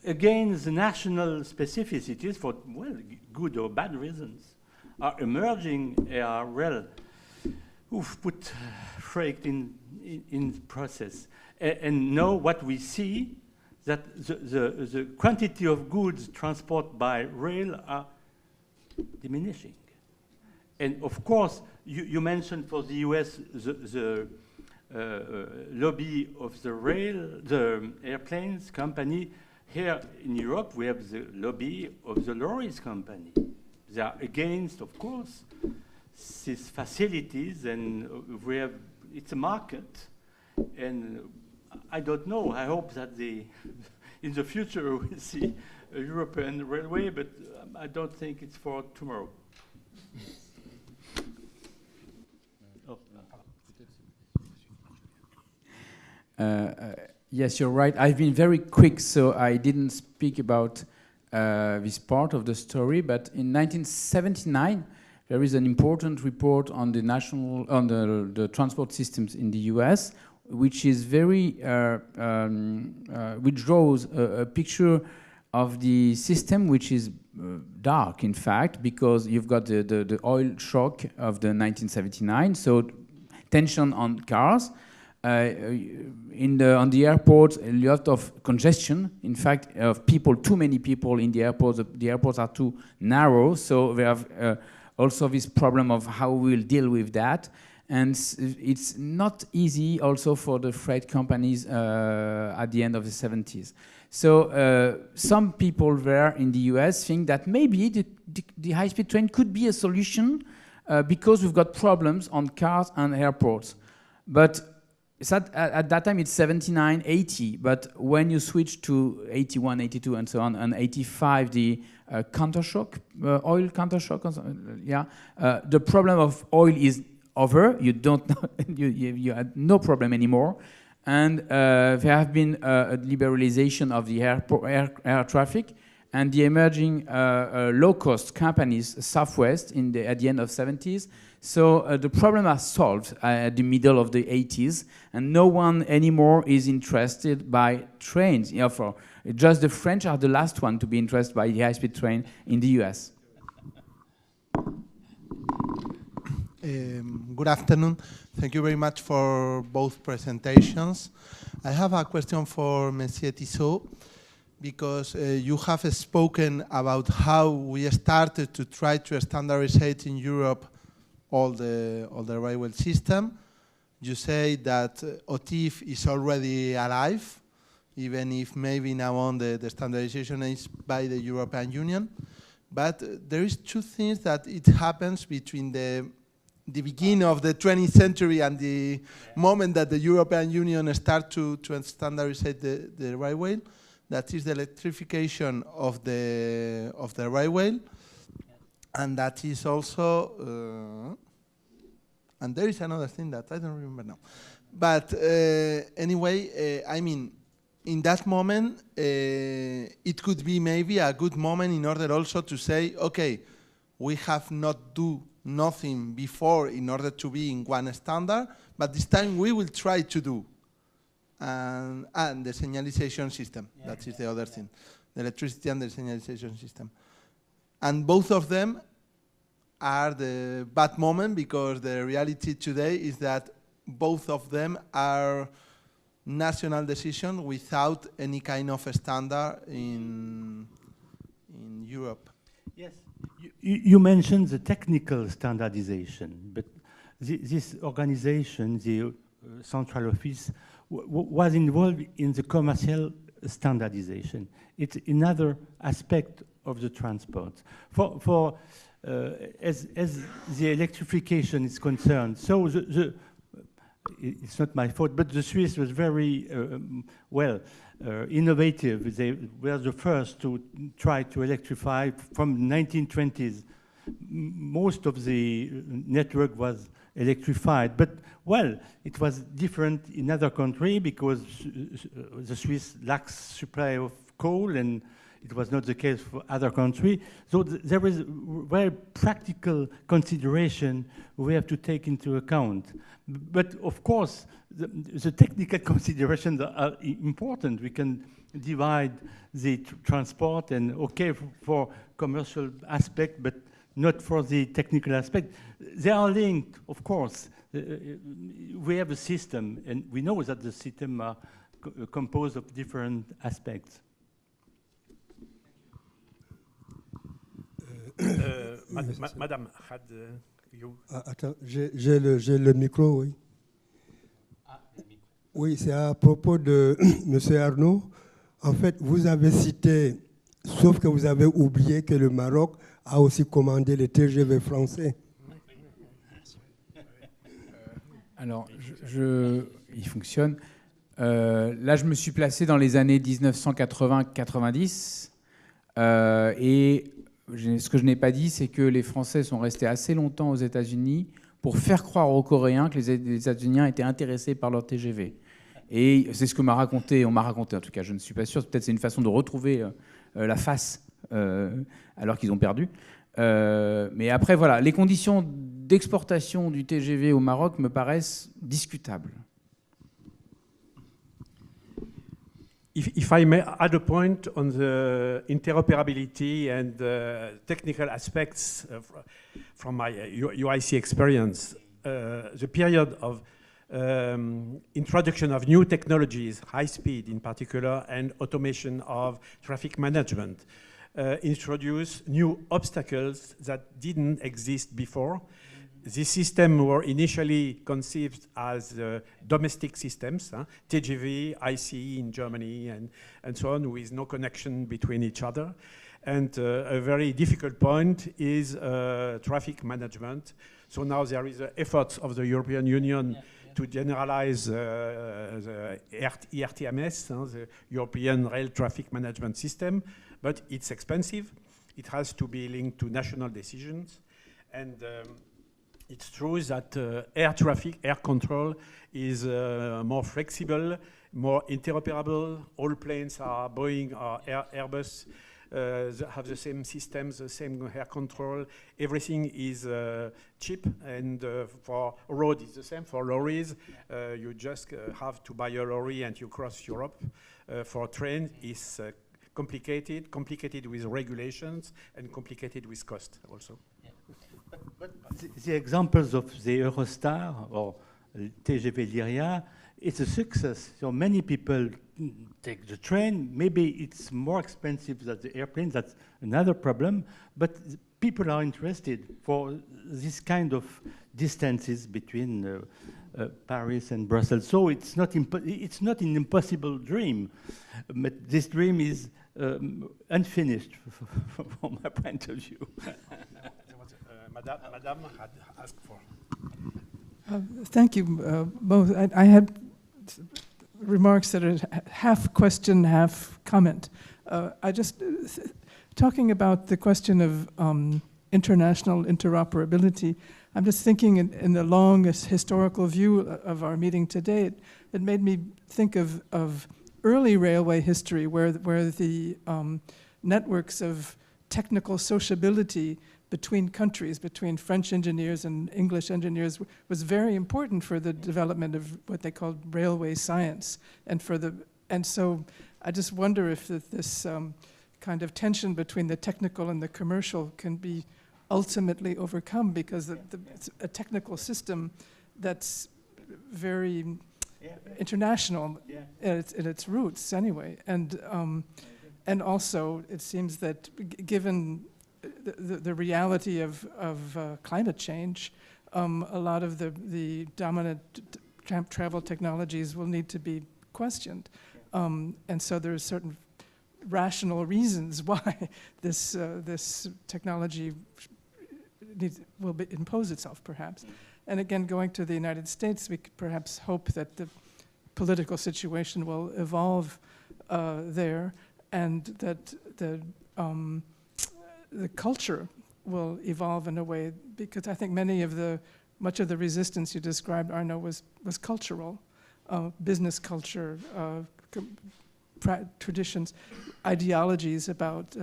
[SPEAKER 2] again, the national specificities for, well, good or bad reasons are emerging, are, well, who've put freight in the process. And now what we see, that the quantity of goods transported by rail are diminishing. And of course, you mentioned for the US the lobby of the rail, the airplanes company. Here in Europe, we have the lobby of the lorries company. They are against, of course, these facilities, and we have, it's a market. And I don't know, I hope that in the future we'll see a European railway, but I don't think it's for tomorrow.
[SPEAKER 3] Yes, you're right. I've been very quick, so I didn't speak about this part of the story. But in 1979, there is an important report on the the transport systems in the U.S., which is very which draws a picture of the system, which is dark, in fact, because you've got the oil shock of the 1979, so tension on cars. On the airports, a lot of congestion. In fact, of people, too many people in the airports. The airports are too narrow, so we have also this problem of how we'll deal with that. And it's not easy also for the freight companies at the end of the 70s. So some people there in the US think that maybe the high-speed train could be a solution because we've got problems on cars and airports. But at that time, it's 79, 80. But when you switch to 81, 82, and so on, and 85, the countershock, oil countershock, the problem of oil is over. You don't know, you had no problem anymore. And there have been a liberalization of the air traffic, and the emerging low-cost companies, Southwest, at the end of 70s. So the problem is solved at the middle of the 80s, and no one anymore is interested by trains. Just the French are the last one to be interested by the high-speed train in the US.
[SPEAKER 6] Good afternoon. Thank you very much for both presentations. I have a question for Monsieur Tissot, because you have spoken about how we started to try to standardize in Europe all the railway system. You say that OTIF is already alive, even if maybe now on the standardization is by the European Union. But there is two things that it happens between the beginning of the 20th century and the moment that the European Union start to standardize the railway. That is the electrification of the railway, and that is also, and there is another thing that I don't remember now. But anyway, I mean, in that moment, it could be maybe a good moment in order also to say, okay, we have not do nothing before in order to be in one standard, but this time we will try to do. And the signalization system, that is the other thing, the electricity and the signalization system. And both of them are the bad moment, because the reality today is that both of them are national decision without any kind of a standard in Europe.
[SPEAKER 2] Yes, you mentioned the technical standardization, but this organization, the central office, was involved in the commercial standardization. It's another aspect of the transport. As the electrification is concerned, so it's not my fault, but the Swiss was very innovative. They were the first to try to electrify from 1920s. Most of the network was electrified, but well, it was different in other countries because the Swiss lacks supply of coal, and it was not the case for other countries. So there is very practical consideration we have to take into account. But of course, the technical considerations are important. We can divide the transport and okay for commercial aspect, but not for the technical aspect. They are linked, of course. We have a system, and we know that the system are composed of different aspects.
[SPEAKER 1] Madame, had you...
[SPEAKER 7] Attends, j'ai le micro, oui.
[SPEAKER 2] Ah, le micro.
[SPEAKER 7] Oui, c'est à propos de M. Arnaud. En fait, vous avez cité, sauf que vous avez oublié que le Maroc a aussi commandé les TGV français.
[SPEAKER 3] Alors, il fonctionne. Là, je me suis placé dans les années 1980-90. Et ce que je n'ai pas dit, c'est que les Français sont restés assez longtemps aux États-Unis pour faire croire aux Coréens que les États-Unis étaient intéressés par leur TGV. Et c'est ce que on m'a raconté en tout cas. Je ne suis pas sûr. Peut-être c'est une façon de retrouver la face alors qu'ils ont perdu. Mais après, voilà, les conditions d'exportation du TGV au Maroc me paraissent discutables.
[SPEAKER 1] If I may add a point on the interoperability and technical aspects from my UIC experience, the period of introduction of new technologies, high speed in particular, and automation of traffic management, introduce new obstacles that didn't exist before. These systems were initially conceived as domestic systems, TGV, ICE in Germany, and so on, with no connection between each other. And a very difficult point is traffic management. So now there is efforts of the European Union to generalize the ERTMS, the European Rail Traffic Management System, but it's expensive. It has to be linked to national decisions. And it's true that air traffic, air control is more flexible, more interoperable. All planes are Boeing or Airbus, have the same systems, the same air control. Everything is cheap, and for road is the same. For lorries, you just have to buy a lorry and you cross Europe. For train, it's complicated with regulations and complicated with cost also.
[SPEAKER 2] Yeah. But the examples of the Eurostar or TGV Lyria, it's a success. So many people take the train. Maybe it's more expensive than the airplane. That's another problem. But people are interested for this kind of distances between Paris and Brussels. So it's not an impossible dream. But this dream is unfinished from my point of view.
[SPEAKER 1] Madame had asked for.
[SPEAKER 8] Thank you both. I had remarks that are half question, half comment. I just talking about the question of international interoperability. I'm just thinking in the longest historical view of our meeting today. It made me think of early railway history, where the networks of technical sociability between countries, between French engineers and English engineers, was very important for the development of what they called railway science. And so I just wonder if this kind of tension between the technical and the commercial can be ultimately overcome, because it's a technical system that's very international in its roots anyway. And also it seems that given the reality of climate change, a lot of the dominant travel technologies will need to be questioned. And so there are certain rational reasons why this technology will impose itself, perhaps. And again, going to the United States, we could perhaps hope that the political situation will evolve there, and that the culture will evolve in a way, because I think much of the resistance you described, Arnaud, was cultural, business culture, traditions, ideologies about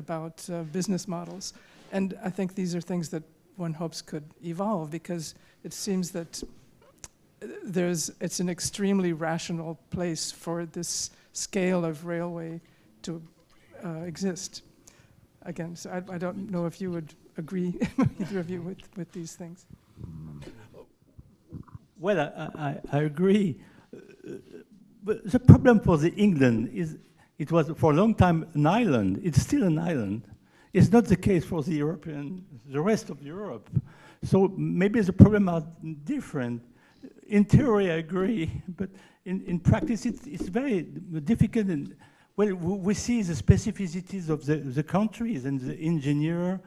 [SPEAKER 8] business models. And I think these are things that one hopes could evolve, because it seems that it's an extremely rational place for this scale of railway to exist. Again, so I don't know if you would agree, either of you, with these things.
[SPEAKER 2] Well, I agree. But the problem for the England is it was for a long time an island. It's still an island. It's not the case for the rest of Europe. So maybe the problems are different. In theory, I agree, but in practice, it's very difficult. And well, we see the specificities of the countries, and the engineer,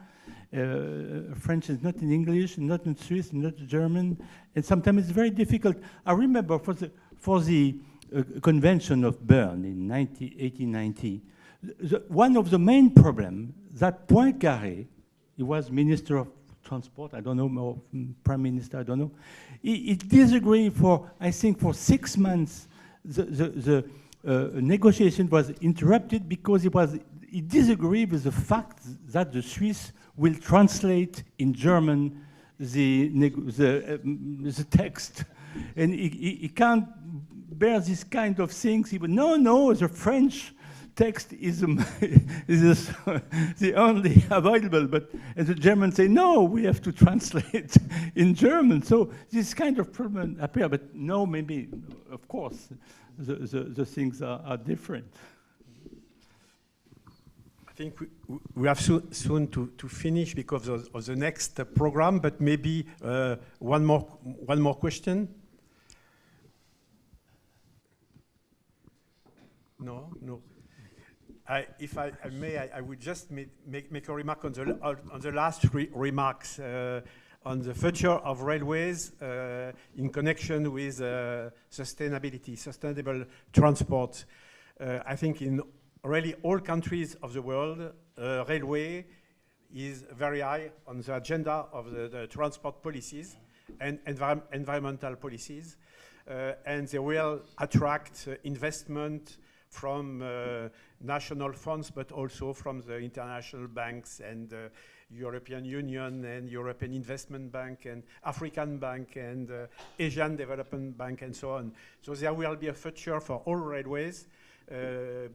[SPEAKER 2] French is not in English, not in Swiss, not German, and sometimes it's very difficult. I remember for the convention of Bern in 1890, one of the main problems that Poincaré, he was Minister of Transport, I don't know, or Prime Minister, I don't know, he disagreed I think for 6 months. The negotiation was interrupted because he disagreed with the fact that the Swiss will translate in German the text, and he can't bear this kind of things. He would, no, the French text is the only available, and the Germans say, no, we have to translate in German. So this kind of problem appear, but no, maybe, of course, the things are different.
[SPEAKER 1] I think we have soon to finish because of the next program, but maybe one more question. No. If I may, I would just make a remark on the last remarks on the future of railways in connection with sustainable transport. I think in really all countries of the world, railway is very high on the agenda of the transport policies and environmental policies, and they will attract investment from national funds, but also from the international banks and European Union and European Investment Bank and African Bank and Asian Development Bank and so on. So there will be a future for all railways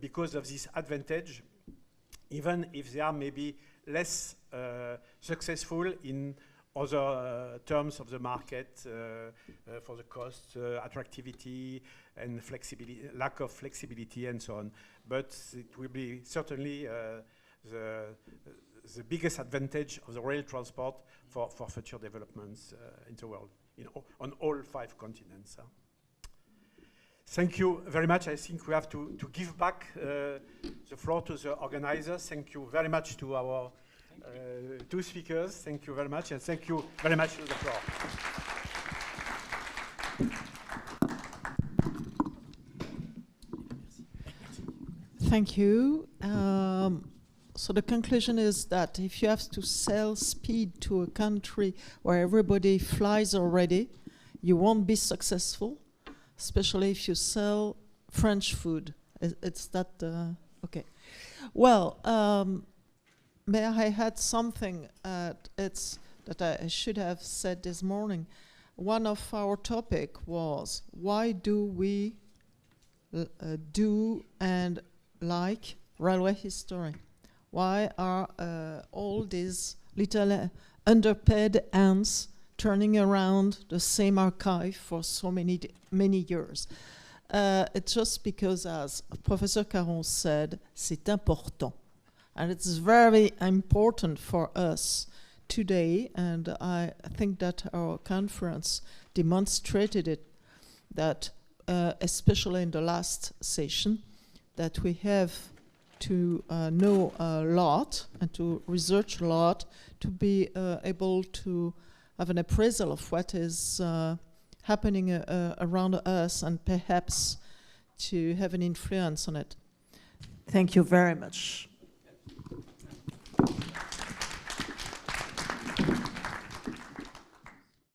[SPEAKER 1] because of this advantage, even if they are maybe less successful in other terms of the market for the cost, attractivity, and flexibility, lack of flexibility, and so on. But it will be certainly the biggest advantage of the rail transport for future developments in the world, on all 5 continents. Thank you very much. I think we have to give back the floor to the organizers. Thank you very much to our 2 speakers. Thank you very much, and thank you very much to the floor.
[SPEAKER 9] Thank you. So the conclusion is that if you have to sell speed to a country where everybody flies already, you won't be successful, especially if you sell French food. It's that, okay. Well, may I had something that I should have said this morning. One of our topic was, why do we do and like railway history? Why are all these little underpaid ants turning around the same archive for so many years? It's just because, as Professor Caron said, c'est important. And it's very important for us today, and I think that our conference demonstrated it, that especially in the last session, that we have to know a lot and to research a lot to be able to have an appraisal of what is happening around us and perhaps to have an influence on it. Thank you very much.